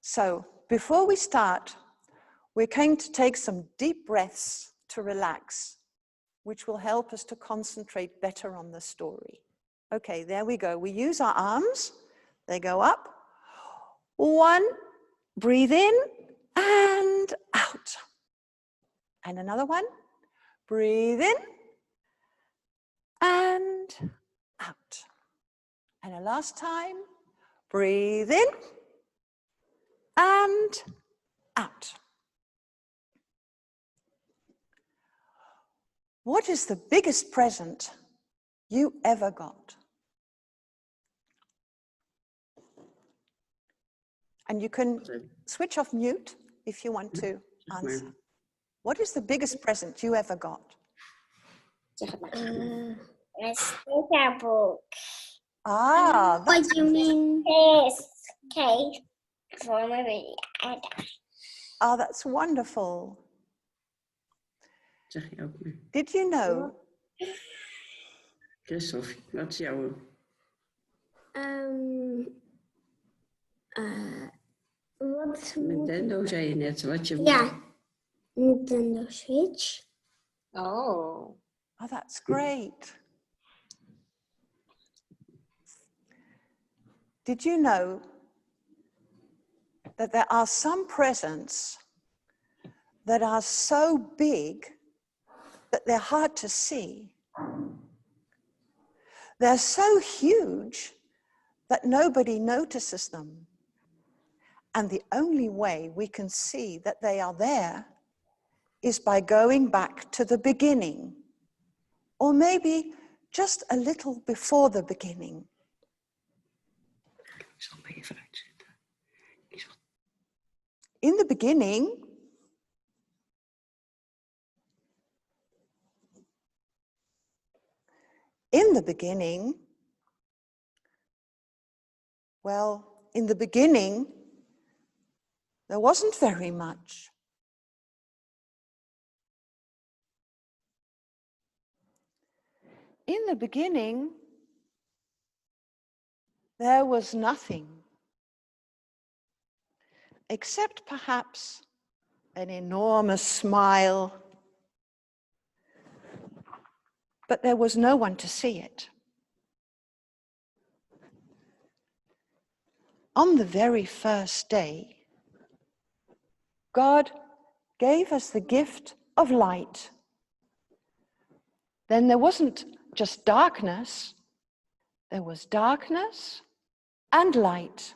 So before we start, we're going to take some deep breaths to relax, which will help us to concentrate better on the story. Okay, there we go. We use our arms. They go up. 1, breathe in and out. And another one. Breathe in and out. And a last time. Breathe in and out. What is the biggest present you ever got? And you can switch off mute if you want to answer. What is the biggest present you ever got? A sticker book. Ah, What do you mean? Yes, cake for my baby. Oh, that's wonderful. Zeg je ook nu. Did you know? Christophe, wat is jouw... Wat? Nintendo zei je net, wat je... Ja, Nintendo Switch. Oh, that's great. Did you know that there are some presents that are so big that they're hard to see? They're so huge that nobody notices them. And the only way we can see that they are there is by going back to the beginning, or maybe just a little before the beginning. In the beginning, well, in the beginning, there wasn't very much. In the beginning, there was nothing, except perhaps an enormous smile, but there was no one to see it. On the very first day, God gave us the gift of light. Then there wasn't just darkness, there was darkness and light.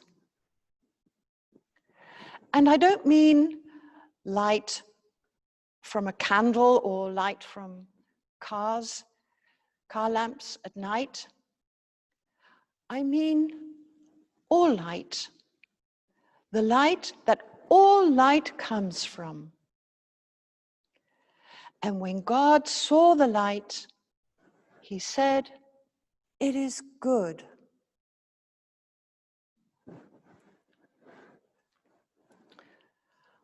And I don't mean light from a candle or light from car lamps at night. I mean all light, the light that all light comes from. And when God saw the light, he said, "It is good."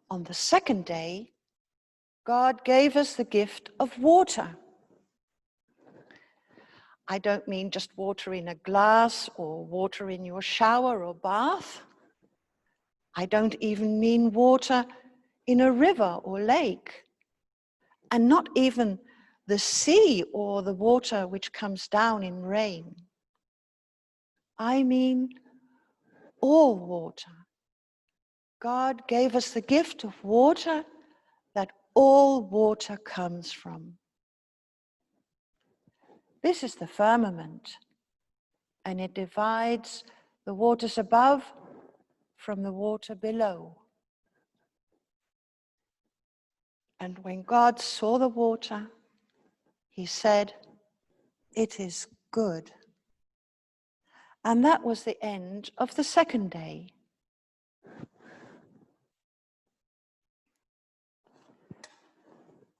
On the second day, God gave us the gift of water. I don't mean just water in a glass or water in your shower or bath. I don't even mean water in a river or lake, and not even the sea or the water which comes down in rain. I mean all water. God gave us the gift of water that all water comes from. This is the firmament, and it divides the waters above from the water below. And when God saw the water, he said, "It is good." And that was the end of the second day.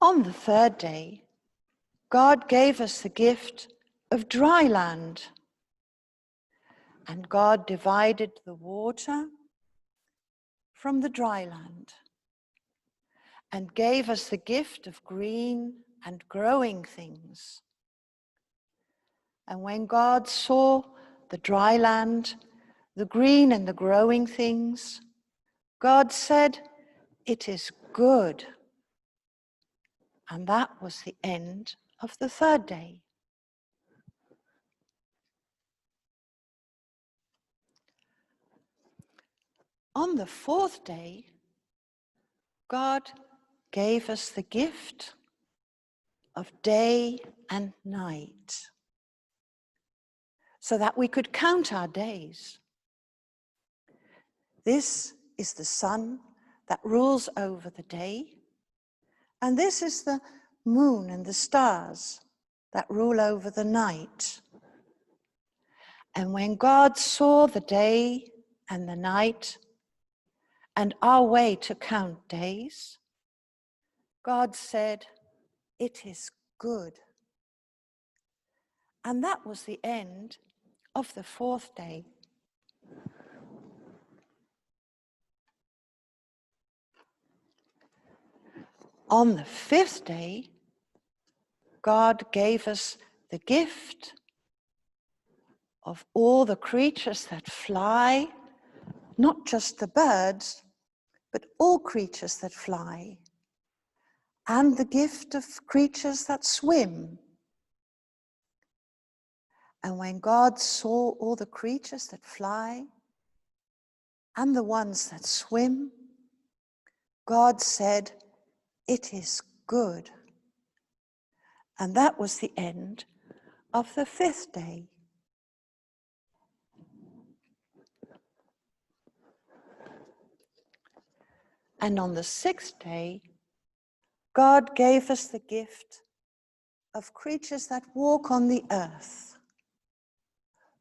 On the third day, God gave us the gift of dry land. And God divided the water from the dry land and gave us the gift of green and growing things. And when God saw the dry land, the green and the growing things, God said, "It is good." And that was the end of the third day. On the fourth day, God gave us the gift of day and night, so that we could count our days. This is the sun that rules over the day, and this is the moon and the stars that rule over the night. And when God saw the day and the night and our way to count days, God said, "It is good." And that was the end of the fourth day. On the fifth day, God gave us the gift of all the creatures that fly, not just the birds, but all creatures that fly, and the gift of creatures that swim. And when God saw all the creatures that fly and the ones that swim, God said, "It is good." And that was the end of the fifth day. And on the sixth day, God gave us the gift of creatures that walk on the earth.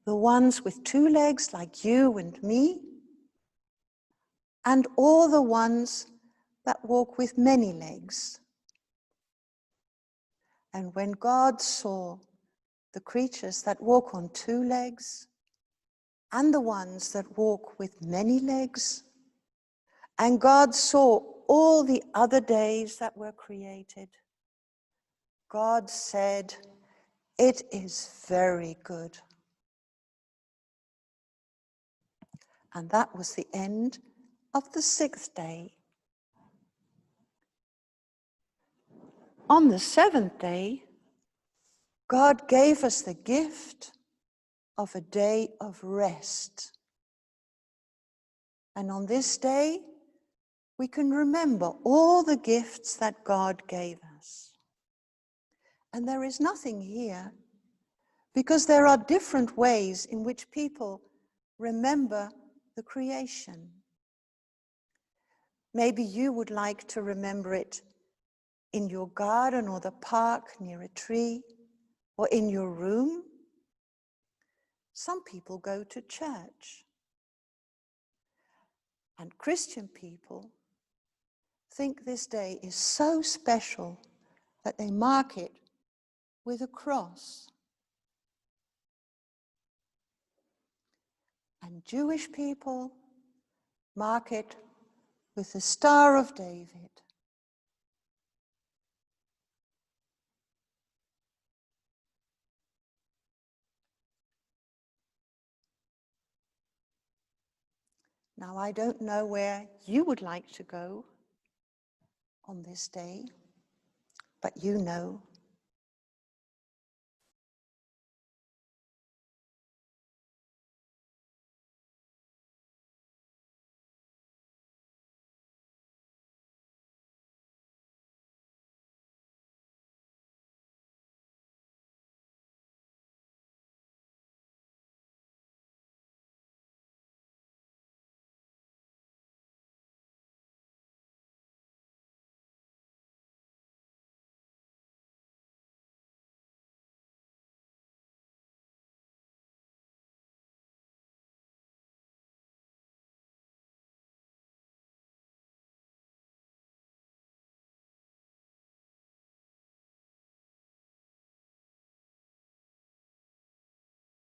The ones with 2 legs like you and me, and all the ones that walk with many legs. And when God saw the creatures that walk on 2 legs, and the ones that walk with many legs, and God saw all the other days that were created, God said, "It is very good." And that was the end of the sixth day. On the seventh day, God gave us the gift of a day of rest. And on this day, we can remember all the gifts that God gave us. And there is nothing here, because there are different ways in which people remember the creation. Maybe you would like to remember it in your garden or the park near a tree, or in your room. Some people go to church. And Christian people think this day is so special that they mark it with a cross. And Jewish people mark it with the Star of David. Now, I don't know where you would like to go on this day, but you know